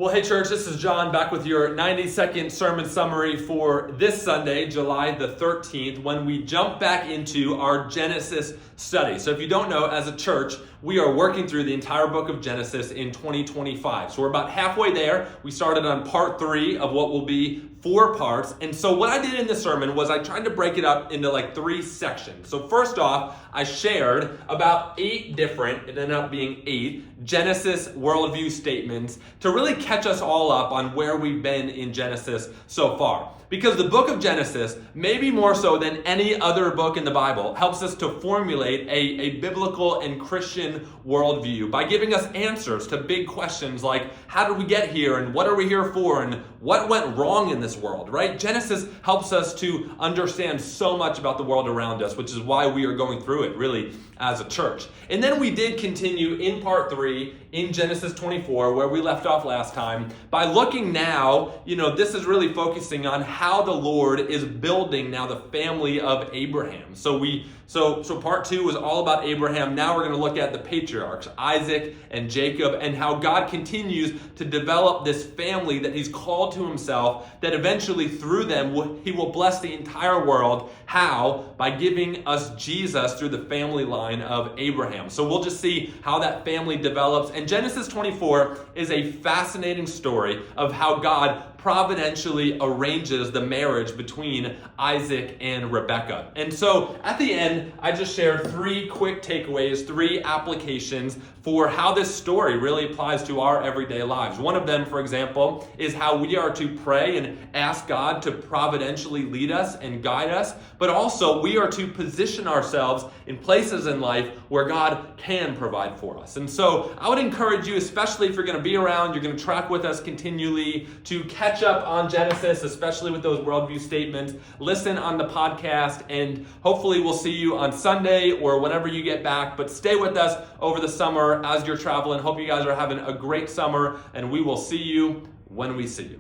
Well, hey church, this is John back with your 90-second sermon summary for this Sunday, July the 13th, when we jump back into our Genesis study. So if you don't know, as a church, we are working through the entire book of Genesis in 2025. So we're about halfway there. We started on part 3 of what will be 4 parts. And so what I did in this sermon was I tried to break it up into like 3 sections. So first off, I shared about 8 different, it ended up being 8, Genesis worldview statements to really catch us all up on where we've been in Genesis so far. Because the book of Genesis, maybe more so than any other book in the Bible, helps us to formulate a biblical and Christian worldview by giving us answers to big questions like, how did we get here, and what are we here for, and what went wrong in this world, right? Genesis helps us to understand so much about the world around us, which is why we are going through it, really, as a church. And then we did continue in part 3 in Genesis 24, where we left off last time, by looking now, this is really focusing on how the Lord is building now the family of Abraham. So part 2 was all about Abraham. Now we're going to look at the patriarchs, Isaac and Jacob, and how God continues to develop this family that he's called to himself, that eventually through them he will bless the entire world. How? By giving us Jesus through the family line of Abraham. So we'll just see how that family develops. And Genesis 24 is a fascinating story of how God providentially arranges the marriage between Isaac and Rebekah. And so at the end, I just shared 3 quick takeaways, 3 applications for how this story really applies to our everyday lives. One of them, for example, is how we are to pray and ask God to providentially lead us and guide us, but also we are to position ourselves in places in life where God can provide for us. And so I would encourage you, especially if you're going to be around, you're going to track with us continually, to catch up on Genesis, especially with those worldview statements. Listen on the podcast, and hopefully we'll see you on Sunday or whenever you get back. But stay with us over the summer as you're traveling. Hope you guys are having a great summer, and we will see you when we see you.